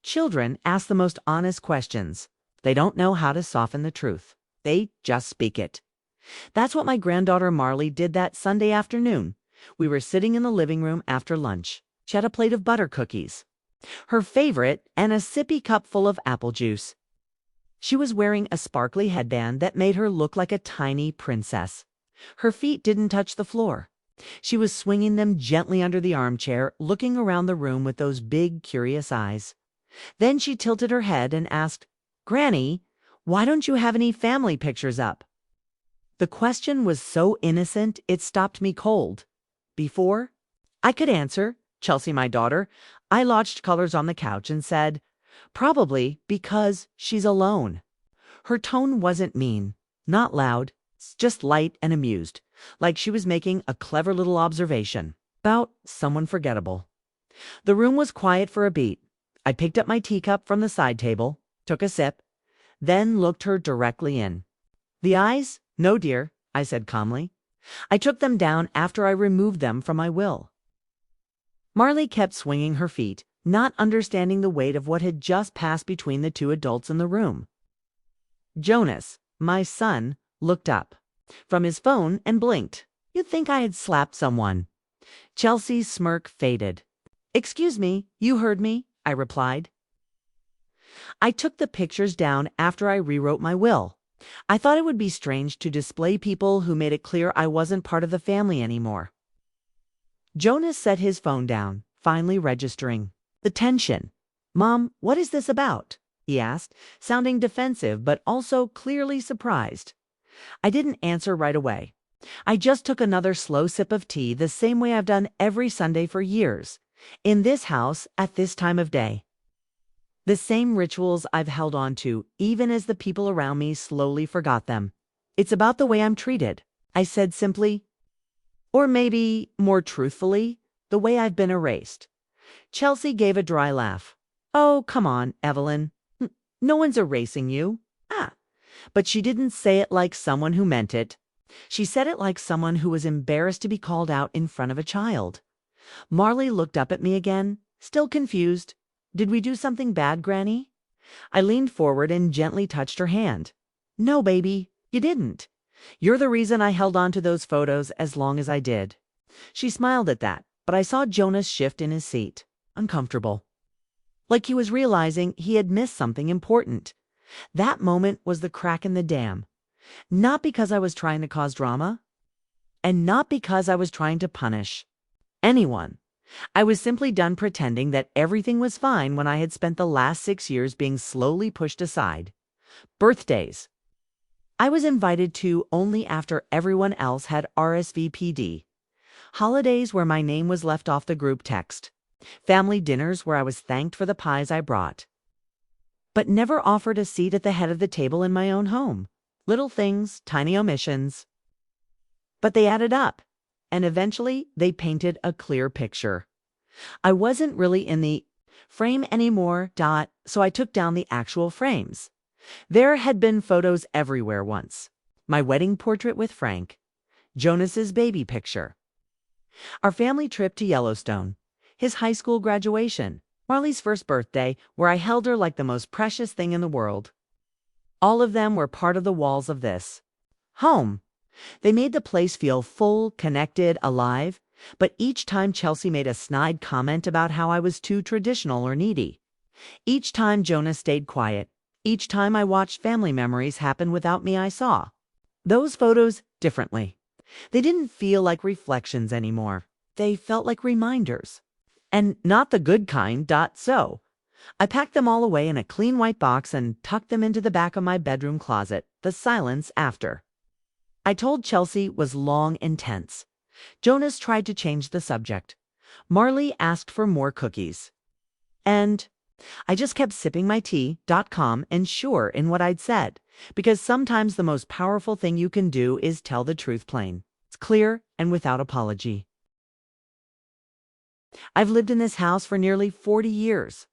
Children ask the most honest questions. They don't know how to soften the truth. They just speak it. That's what my granddaughter Marley did that Sunday afternoon. We were sitting in the living room after lunch. She had a plate of butter cookies, her favorite, and a sippy cup full of apple juice. She was wearing a sparkly headband that made her look like a tiny princess. Her feet didn't touch the floor. She was swinging them gently under the armchair, looking around the room with those big, curious eyes. Then she tilted her head and asked, "Granny, why don't you have any family pictures up?" The question was so innocent it stopped me cold. Before I could answer, Chelsea, my daughter, I lodged colors on the couch and said, "Probably because she's alone." Her tone wasn't mean, not loud, just light and amused, like she was making a clever little observation about someone forgettable. The room was quiet for a beat. I picked up my teacup from the side table, took a sip, then looked her directly in. "The eyes? No, dear," I said calmly. "I took them down after I removed them from my will." Marley kept swinging her feet, not understanding the weight of what had just passed between the two adults in the room. Jonas, my son, looked up from his phone and blinked. You'd think I had slapped someone. Chelsea's smirk faded. "Excuse me, you heard me," I replied. "I took the pictures down after I rewrote my will. I thought it would be strange to display people who made it clear I wasn't part of the family anymore." Jonas set his phone down, finally registering the tension. "Mom, what is this about?" he asked, sounding defensive but also clearly surprised. I didn't answer right away. I just took another slow sip of tea the same way I've done every Sunday for years, in this house at this time of day. The same rituals I've held on to, even as the people around me slowly forgot them. "It's about the way I'm treated," I said simply. Or maybe, more truthfully, the way I've been erased. Chelsea gave a dry laugh. "Oh, come on, Evelyn. No one's erasing you." But she didn't say it like someone who meant it. She said it like someone who was embarrassed to be called out in front of a child. Marley looked up at me again, still confused. "Did we do something bad, Granny?" I leaned forward and gently touched her hand. "No, baby, you didn't. You're the reason I held on to those photos as long as I did." She smiled at that, but I saw Jonas shift in his seat, uncomfortable, like he was realizing he had missed something important. That moment was the crack in the dam. Not because I was trying to cause drama, and not because I was trying to punish anyone. I was simply done pretending that everything was fine when I had spent the last 6 years being slowly pushed aside. Birthdays I was invited to only after everyone else had RSVP'd. Holidays where my name was left off the group text. Family dinners where I was thanked for the pies I brought, but never offered a seat at the head of the table in my own home. Little things, tiny omissions. But they added up, and eventually they painted a clear picture. I wasn't really in the frame anymore, so I took down the actual frames. There had been photos everywhere once. My wedding portrait with Frank, Jonas's baby picture, our family trip to Yellowstone, his high school graduation, Marley's first birthday, where I held her like the most precious thing in the world. All of them were part of the walls of this home. They made the place feel full, connected, alive, but each time Chelsea made a snide comment about how I was too traditional or needy. Each time Jonas stayed quiet. Each time I watched family memories happen without me, I saw those photos differently. They didn't feel like reflections anymore. They felt like reminders. And not the good kind. So I packed them all away in a clean white box and tucked them into the back of my bedroom closet. The silence after I told Chelsea was long and tense. Jonas tried to change the subject. Marley asked for more cookies. And I just kept sipping my tea, calm and sure in what I'd said, because sometimes the most powerful thing you can do is tell the truth plain. It's clear and without apology. I've lived in this house for nearly 40 years.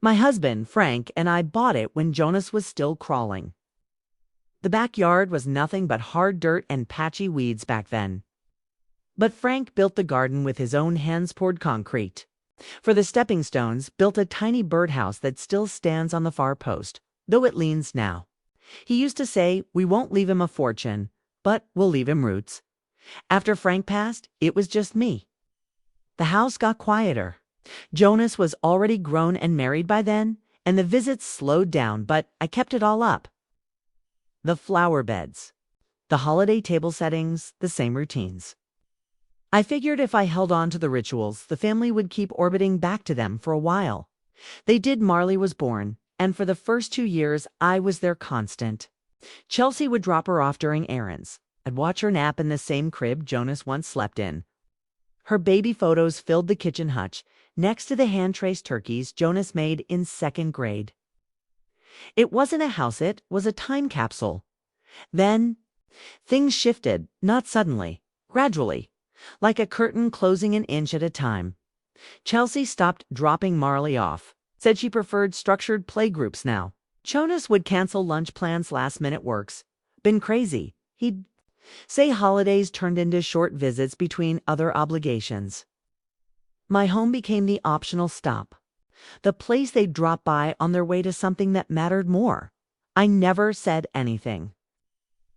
My husband, Frank, and I bought it when Jonas was still crawling. The backyard was nothing but hard dirt and patchy weeds back then. But Frank built the garden with his own hands-poured concrete. For the stepping stones, built a tiny birdhouse that still stands on the far post, though it leans now. He used to say, "We won't leave him a fortune, but we'll leave him roots." After Frank passed, it was just me. The house got quieter. Jonas was already grown and married by then, and the visits slowed down, but I kept it all up. The flower beds, the holiday table settings, the same routines. I figured if I held on to the rituals, the family would keep orbiting back to them for a while. They did. Marley was born, and for the first 2 years, I was their constant. Chelsea would drop her off during errands. I'd watch her nap in the same crib Jonas once slept in. Her baby photos filled the kitchen hutch, next to the hand-traced turkeys Jonas made in 2nd grade. It wasn't a house, it was a time capsule. Then, things shifted, not suddenly, gradually, like a curtain closing an inch at a time. Chelsea stopped dropping Marley off, said she preferred structured playgroups now. Jonas would cancel lunch plans, last-minute works. Been crazy. He'd say holidays turned into short visits between other obligations. My home became the optional stop, the place they'd drop by on their way to something that mattered more. I never said anything.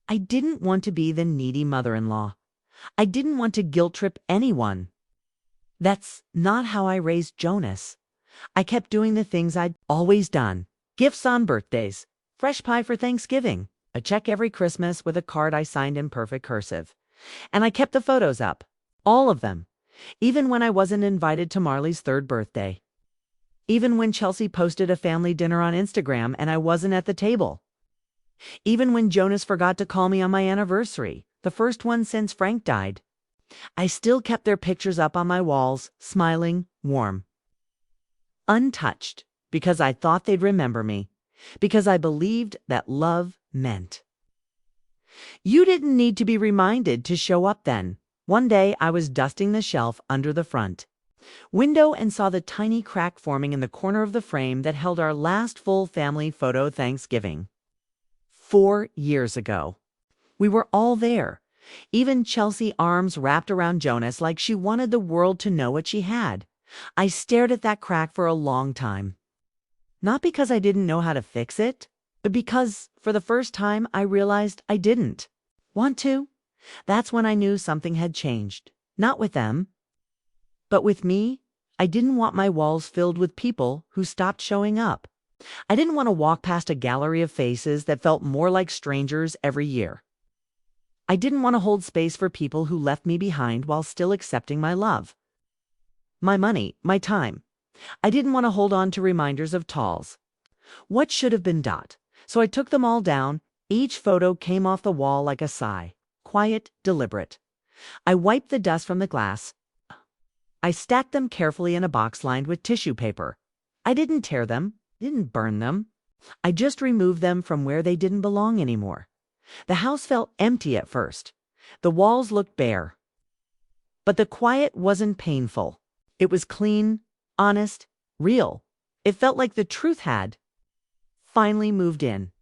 I didn't want to be the needy mother-in-law. I didn't want to guilt-trip anyone. That's not how I raised Jonas. I kept doing the things I'd always done. Gifts on birthdays, fresh pie for Thanksgiving, a check every Christmas with a card I signed in perfect cursive. And I kept the photos up, all of them, even when I wasn't invited to Marley's 3rd birthday. Even when Chelsea posted a family dinner on Instagram and I wasn't at the table. Even when Jonas forgot to call me on my anniversary, the first one since Frank died. I still kept their pictures up on my walls, smiling, warm. Untouched, because I thought they'd remember me, because I believed that love meant. You didn't need to be reminded to show up then. One day I was dusting the shelf under the front window and saw the tiny crack forming in the corner of the frame that held our last full family photo Thanksgiving. 4 years ago. We were all there. Even Chelsea, arms wrapped around Jonas like she wanted the world to know what she had. I stared at that crack for a long time. Not because I didn't know how to fix it, but because, for the first time, I realized I didn't want to. That's when I knew something had changed. Not with them, but with me. I didn't want my walls filled with people who stopped showing up. I didn't want to walk past a gallery of faces that felt more like strangers every year. I didn't want to hold space for people who left me behind while still accepting my love, my money, my time. I didn't want to hold on to reminders of talls. What should have been dot. So I took them all down. Each photo came off the wall like a sigh, quiet, deliberate. I wiped the dust from the glass. I stacked them carefully in a box lined with tissue paper. I didn't tear them, didn't burn them. I just removed them from where they didn't belong anymore. The house felt empty at first. The walls looked bare. But the quiet wasn't painful. It was clean, honest, real. It felt like the truth had finally moved in.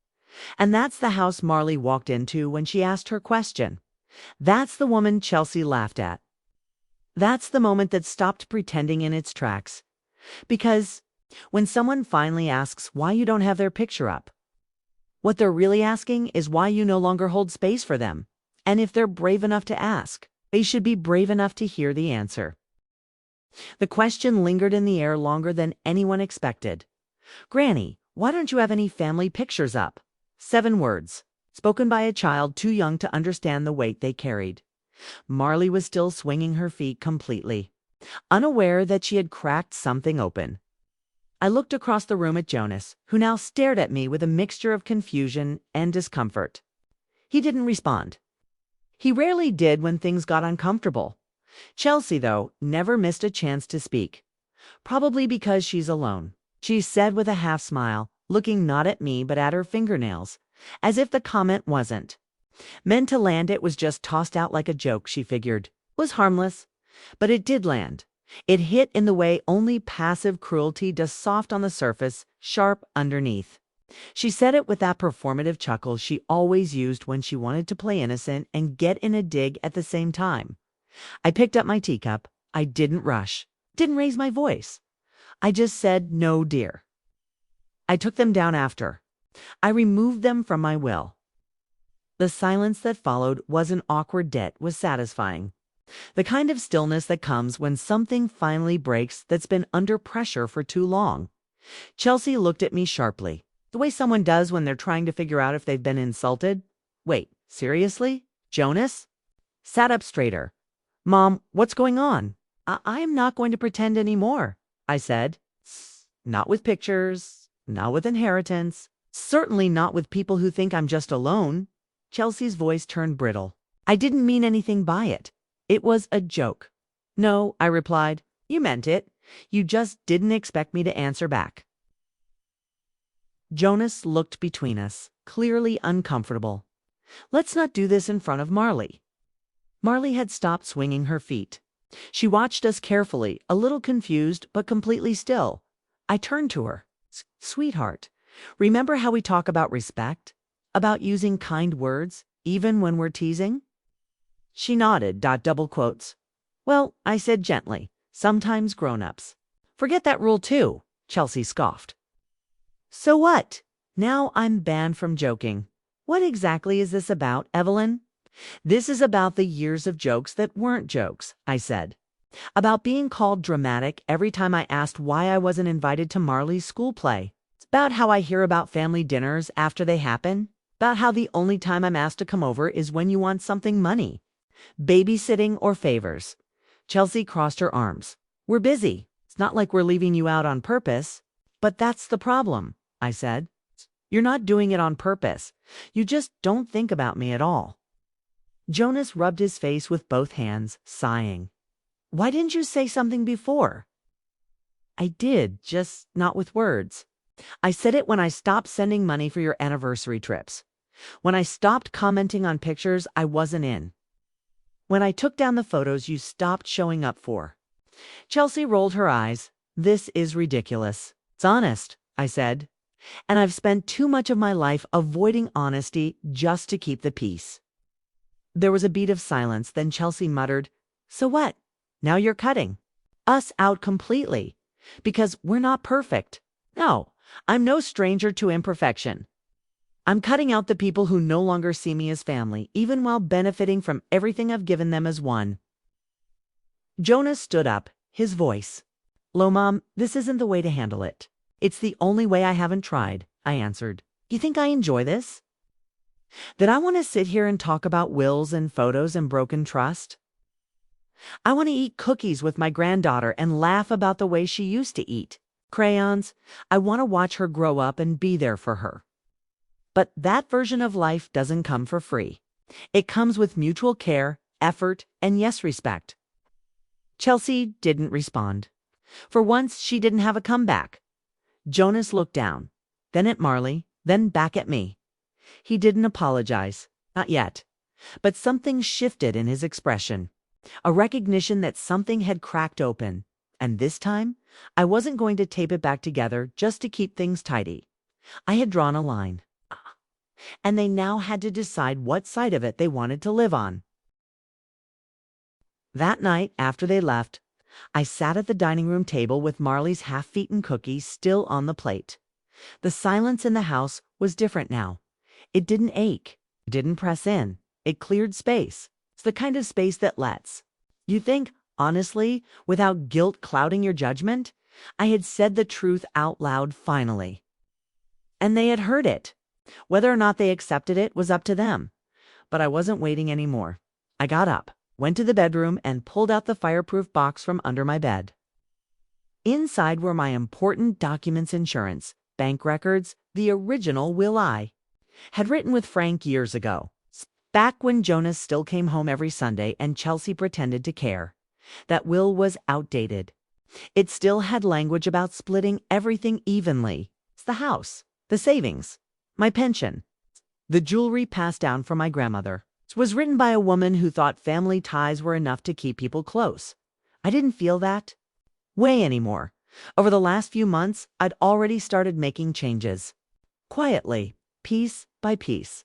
And that's the house Marley walked into when she asked her question. That's the woman Chelsea laughed at. That's the moment that stopped pretending in its tracks. Because when someone finally asks why you don't have their picture up, what they're really asking is why you no longer hold space for them. And if they're brave enough to ask, they should be brave enough to hear the answer. The question lingered in the air longer than anyone expected. "Granny, why don't you have any family pictures up?" 7 words, spoken by a child too young to understand the weight they carried. Marley was still swinging her feet completely, unaware that she had cracked something open. I looked across the room at Jonas, who now stared at me with a mixture of confusion and discomfort. He didn't respond. He rarely did when things got uncomfortable. Chelsea, though, never missed a chance to speak. Probably because she's alone. She said with a half smile, looking not at me but at her fingernails, as if the comment wasn't meant to land. It was just tossed out like a joke, she figured. It was harmless, but it did land. It hit in the way only passive cruelty does, soft on the surface, sharp underneath. She said it with that performative chuckle she always used when she wanted to play innocent and get in a dig at the same time. I picked up my teacup. I didn't rush. Didn't raise my voice. I just said, "No, dear." I took them down after. I removed them from my will. The silence that followed was an awkward debt was satisfying. The kind of stillness that comes when something finally breaks that's been under pressure for too long. Chelsea looked at me sharply, the way someone does when they're trying to figure out if they've been insulted. Wait, seriously? Jonas? Sat up straighter. Mom, what's going on? I'm not going to pretend anymore, I said. Not with pictures, not with inheritance, certainly not with people who think I'm just alone. Chelsea's voice turned brittle. I didn't mean anything by it. It was a joke. No, I replied. You meant it. You just didn't expect me to answer back. Jonas looked between us, clearly uncomfortable. Let's not do this in front of Marley. Marley had stopped swinging her feet. She watched us carefully, a little confused, but completely still. I turned to her. Sweetheart, remember how we talk about respect? About using kind words, even when we're teasing? She nodded, double quotes. Well, I said gently, sometimes grown-ups. Forget that rule too, Chelsea scoffed. So what? Now I'm banned from joking. What exactly is this about, Evelyn? This is about the years of jokes that weren't jokes, I said. About being called dramatic every time I asked why I wasn't invited to Marley's school play. It's about how I hear about family dinners after they happen. About how the only time I'm asked to come over is when you want something money. Babysitting or favors. Chelsea crossed her arms. We're busy. It's not like we're leaving you out on purpose. But that's the problem, I said. You're not doing it on purpose. You just don't think about me at all. Jonas rubbed his face with both hands, sighing. Why didn't you say something before? I did, just not with words. I said it when I stopped sending money for your anniversary trips. When I stopped commenting on pictures I wasn't in. When I took down the photos you stopped showing up for. Chelsea rolled her eyes. This is ridiculous. It's honest, I said. And I've spent too much of my life avoiding honesty just to keep the peace. There was a beat of silence, then Chelsea muttered, So what? Now you're cutting us out completely. Because we're not perfect. No, I'm no stranger to imperfection. I'm cutting out the people who no longer see me as family, even while benefiting from everything I've given them as one. Jonas stood up, his voice. Lo, Mom, this isn't the way to handle it. It's the only way I haven't tried, I answered. You think I enjoy this? That I want to sit here and talk about wills and photos and broken trust? I want to eat cookies with my granddaughter and laugh about the way she used to eat. Crayons. I want to watch her grow up and be there for her. But that version of life doesn't come for free. It comes with mutual care, effort, and yes, respect. Chelsea didn't respond. For once, she didn't have a comeback. Jonas looked down, then at Marley, then back at me. He didn't apologize, not yet. But something shifted in his expression. A recognition that something had cracked open. And this time, I wasn't going to tape it back together just to keep things tidy. I had drawn a line. And they now had to decide what side of it they wanted to live on. That night, after they left, I sat at the dining room table with Marley's half-eaten cookies still on the plate. The silence in the house was different now. It didn't ache, didn't press in. It cleared space. It's the kind of space that lets. You think, honestly, without guilt clouding your judgment, I had said the truth out loud finally. And they had heard it. Whether or not they accepted it was up to them. But I wasn't waiting anymore. I got up, went to the bedroom, and pulled out the fireproof box from under my bed. Inside were my important documents, insurance, bank records, the original will I had written with Frank years ago, back when Jonas still came home every Sunday and Chelsea pretended to care. That will was outdated. It still had language about splitting everything evenly. It's the house, the savings, my pension, the jewelry passed down from my grandmother. It was written by a woman who thought family ties were enough to keep people close. I didn't feel that way anymore. Over the last few months, I'd already started making changes. Quietly, piece by piece.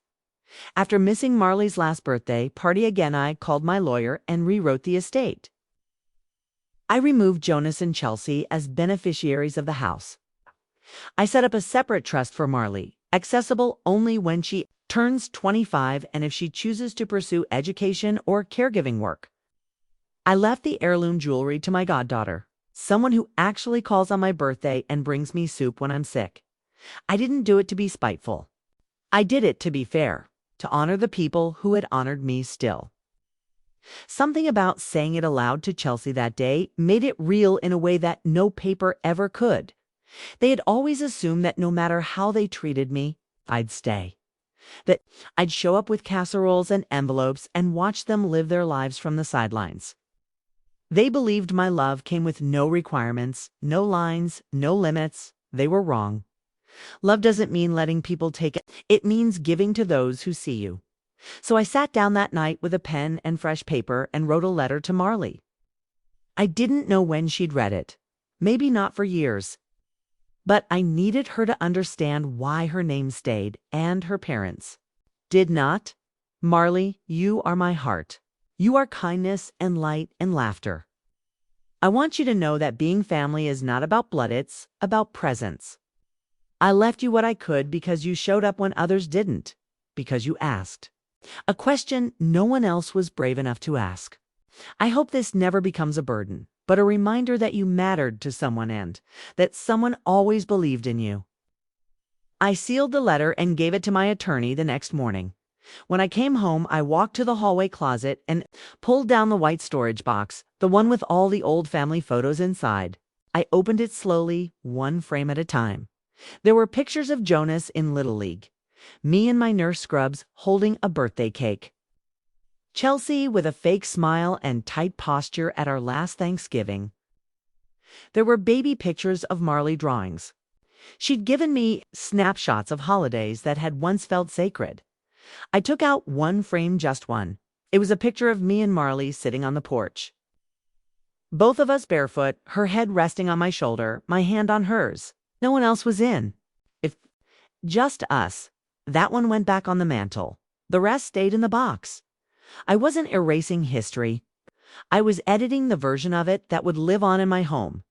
After missing Marley's last birthday party again, I called my lawyer and rewrote the estate. I removed Jonas and Chelsea as beneficiaries of the house. I set up a separate trust for Marley, accessible only when she turns 25 and if she chooses to pursue education or caregiving work. I left the heirloom jewelry to my goddaughter, someone who actually calls on my birthday and brings me soup when I'm sick. I didn't do it to be spiteful. I did it to be fair, to honor the people who had honored me still. Something about saying it aloud to Chelsea that day made it real in a way that no paper ever could. They had always assumed that no matter how they treated me, I'd stay. That I'd show up with casseroles and envelopes and watch them live their lives from the sidelines. They believed my love came with no requirements, no lines, no limits. They were wrong. Love doesn't mean letting people take it. It means giving to those who see you. So I sat down that night with a pen and fresh paper and wrote a letter to Marley. I didn't know when she'd read it. Maybe not for years. But I needed her to understand why her name stayed and her parents did not. Marley, you are my heart. You are kindness and light and laughter. I want you to know that being family is not about blood, it's about presence. I left you what I could because you showed up when others didn't, because you asked. A question no one else was brave enough to ask. I hope this never becomes a burden, but a reminder that you mattered to someone and that someone always believed in you. I sealed the letter and gave it to my attorney the next morning. When I came home, I walked to the hallway closet and pulled down the white storage box, the one with all the old family photos inside. I opened it slowly, one frame at a time. There were pictures of Jonas in Little League, me in my nurse scrubs holding a birthday cake, Chelsea with a fake smile and tight posture at our last Thanksgiving. There were baby pictures of Marley drawings. She'd given me snapshots of holidays that had once felt sacred. I took out one frame, just one. It was a picture of me and Marley sitting on the porch. Both of us barefoot, her head resting on my shoulder, my hand on hers. No one else was in. If just us. That one went back on the mantle. The rest stayed in the box. I wasn't erasing history. I was editing the version of it that would live on in my home.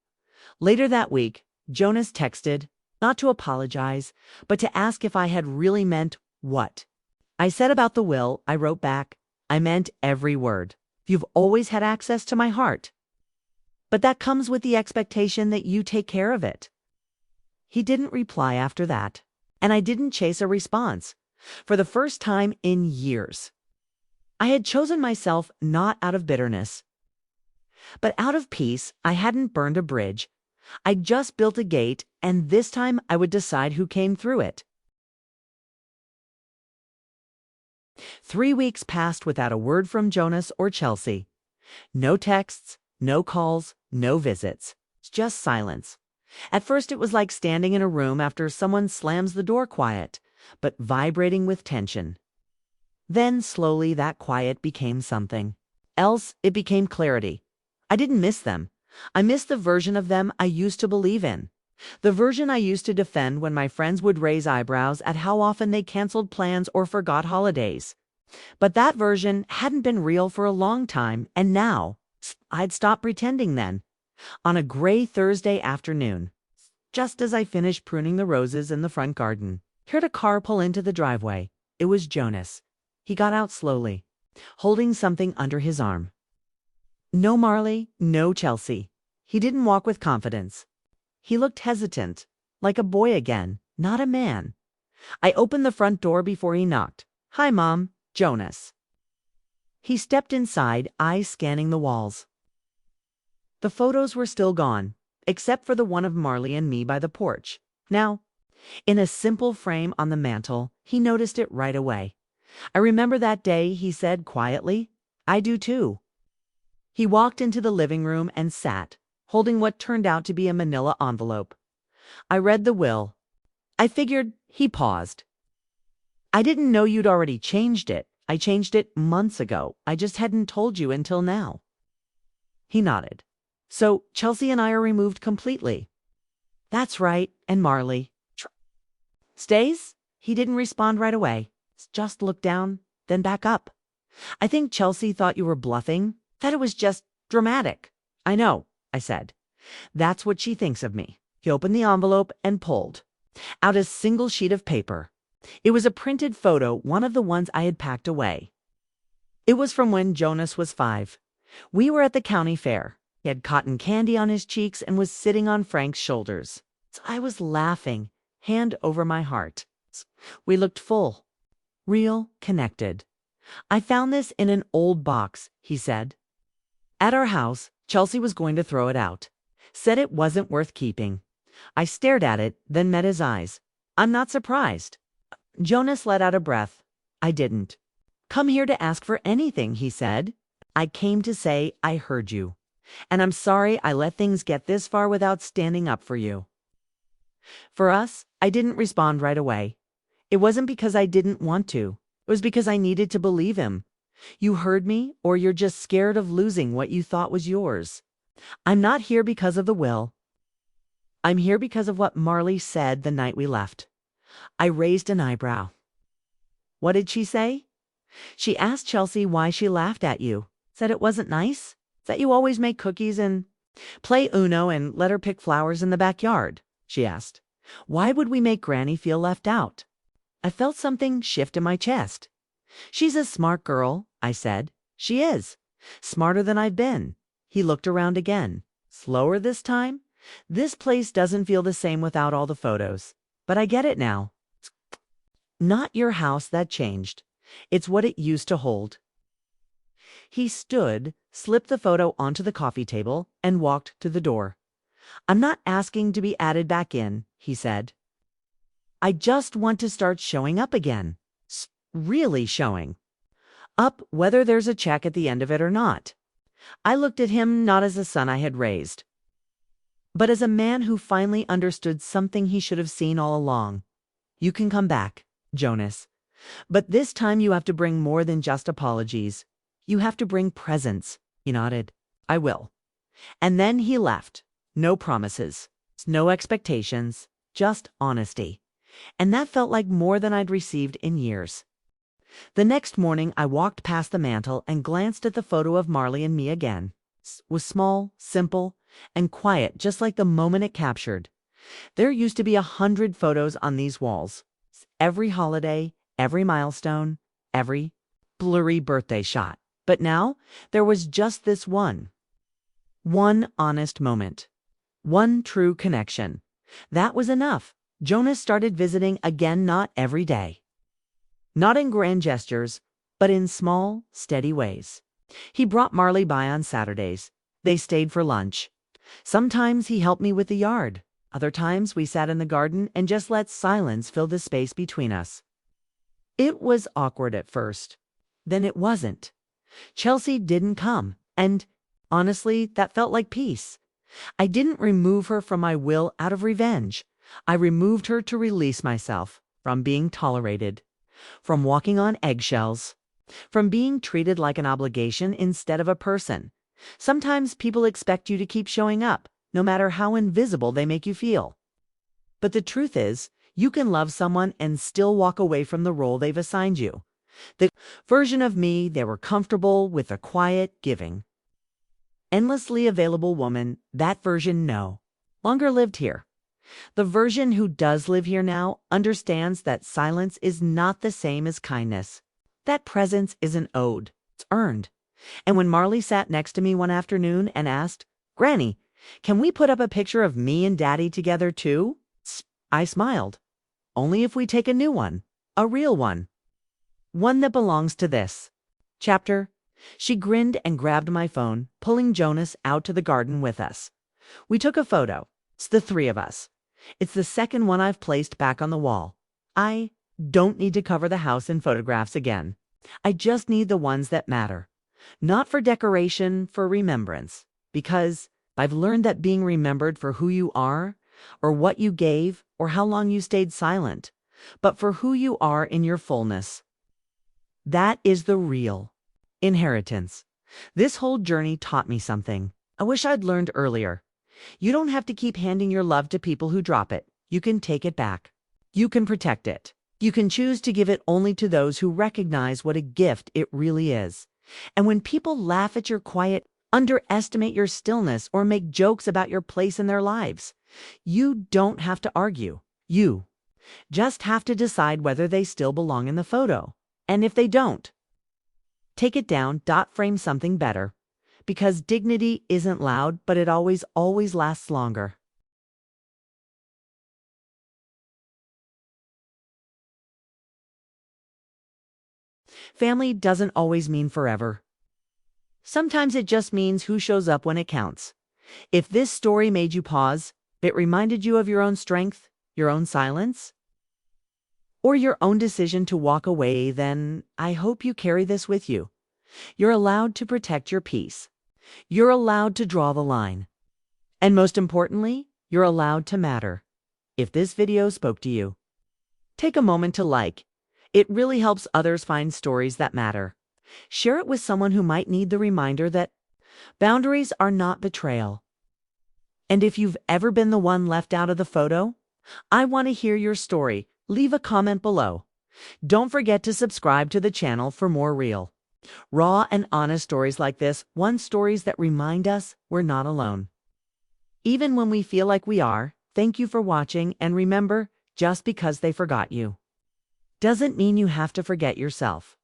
Later that week, Jonas texted, not to apologize, but to ask if I had really meant what I said about the will. I wrote back, I meant every word. You've always had access to my heart. But that comes with the expectation that you take care of it. He didn't reply after that, and I didn't chase a response. For the first time in years, I had chosen myself not out of bitterness, but out of peace. I hadn't burned a bridge. I'd just built a gate, and this time I would decide who came through it. 3 weeks passed without a word from Jonas or Chelsea. No texts, no calls, no visits. Just silence. At first it was like standing in a room after someone slams the door, quiet, but vibrating with tension. Then slowly that quiet became something else. It became clarity. I didn't miss them. I missed the version of them I used to believe in. The version I used to defend when my friends would raise eyebrows at how often they canceled plans or forgot holidays. But that version hadn't been real for a long time, and now I'd stopped pretending then. On a gray Thursday afternoon, just as I finished pruning the roses in the front garden, heard a car pull into the driveway. It was Jonas. He got out slowly, holding something under his arm. No Marley, no Chelsea. He didn't walk with confidence. He looked hesitant, like a boy again, not a man. I opened the front door before he knocked. Hi, Mom, Jonas. He stepped inside, eyes scanning the walls. The photos were still gone, except for the one of Marley and me by the porch. Now, in a simple frame on the mantel, he noticed it right away. I remember that day he said quietly, I do too. He walked into the living room and sat, holding what turned out to be a manila envelope. I read the will. I figured. He paused. I didn't know you'd already changed it. I changed it months ago. I just hadn't told you until now. He nodded. So Chelsea and I are removed completely. That's right. And Marley stays? He didn't respond right away. Just looked down, then back up. I think Chelsea thought you were bluffing, that it was just dramatic. I know. I said. That's what she thinks of me. He opened the envelope and pulled out a single sheet of paper. It was a printed photo, one of the ones I had packed away. It was from when Jonas was 5. We were at the county fair. He had cotton candy on his cheeks and was sitting on Frank's shoulders. So I was laughing, hand over my heart. We looked full, real, connected. I found this in an old box, he said. At our house, Chelsea was going to throw it out. Said it wasn't worth keeping. I stared at it, then met his eyes. I'm not surprised. Jonas let out a breath. I didn't. Come here to ask for anything, he said. I came to say I heard you. And I'm sorry I let things get this far without standing up for you. For us, I didn't respond right away. It wasn't because I didn't want to. It was because I needed to believe him. You heard me, or you're just scared of losing what you thought was yours. I'm not here because of the will. I'm here because of what Marley said the night we left. I raised an eyebrow. What did she say? She asked Chelsea why she laughed at you. Said it wasn't nice. That you always make cookies and play Uno and let her pick flowers in the backyard, she asked. Why would we make Granny feel left out? I felt something shift in my chest. She's a smart girl, I said. She is. Smarter than I've been. He looked around again. Slower this time? This place doesn't feel the same without all the photos. But I get it now. Not your house that changed. It's what it used to hold. He stood, slipped the photo onto the coffee table, and walked to the door. I'm not asking to be added back in, he said. I just want to start showing up again. Really showing up, whether there's a check at the end of it or not. I looked at him not as a son I had raised, but as a man who finally understood something he should have seen all along. You can come back, Jonas. But this time you have to bring more than just apologies. You have to bring presence. He nodded. I will. And then he left. No promises. No expectations. Just honesty. And that felt like more than I'd received in years. The next morning I walked past the mantel and glanced at the photo of Marley and me again. It was small, simple, and quiet, just like the moment it captured. There used to be 100 photos on these walls. Every holiday, every milestone, every blurry birthday shot. But now there was just this one. One honest moment. One true connection. That was enough. Jonas started visiting again, not every day. Not in grand gestures, but in small, steady ways. He brought Marley by on Saturdays. They stayed for lunch. Sometimes he helped me with the yard. Other times we sat in the garden and just let silence fill the space between us. It was awkward at first. Then it wasn't. Chelsea didn't come, and honestly, that felt like peace. I didn't remove her from my will out of revenge. I removed her to release myself from being tolerated, from walking on eggshells, from being treated like an obligation instead of a person. Sometimes people expect you to keep showing up, no matter how invisible they make you feel. But the truth is, you can love someone and still walk away from the role they've assigned you. The version of me they were comfortable with, a quiet, giving, endlessly available woman, that version no longer lived here. The version who does live here now understands that silence is not the same as kindness. That presence isn't owed, it's earned. And when Marley sat next to me one afternoon and asked, Granny, can we put up a picture of me and Daddy together too? I smiled. Only if we take a new one, a real one. One that belongs to this chapter. She grinned and grabbed my phone, pulling Jonas out to the garden with us. We took a photo. It's the three of us. It's the second one I've placed back on the wall. I don't need to cover the house in photographs again. I just need the ones that matter. Not for decoration, for remembrance. Because I've learned that being remembered for who you are, or what you gave, or how long you stayed silent, but for who you are in your fullness. That is the real inheritance. This whole journey taught me something I wish I'd learned earlier. You don't have to keep handing your love to people who drop it. You can take it back. You can protect it. You can choose to give it only to those who recognize what a gift it really is. And when people laugh at your quiet underestimate your stillness, or make jokes about your place in their lives. You don't have to argue. You just have to decide whether they still belong in the photo. And if they don't, take it down, frame something better. Because dignity isn't loud, but it always lasts longer. Family doesn't always mean forever. Sometimes it just means who shows up when it counts. If this story made you pause, it reminded you of your own strength, your own silence, or your own decision to walk away, then I hope you carry this with you. You're allowed to protect your peace. You're allowed to draw the line. And most importantly, you're allowed to matter. If this video spoke to you, take a moment to like. It really helps others find stories that matter. Share it with someone who might need the reminder that boundaries are not betrayal. And if you've ever been the one left out of the photo, I want to hear your story. Leave a comment below. Don't forget to subscribe to the channel for more real, raw, and honest stories like this. Stories that remind us we're not alone. Even when we feel like we are. Thank you for watching, and remember, just because they forgot you doesn't mean you have to forget yourself.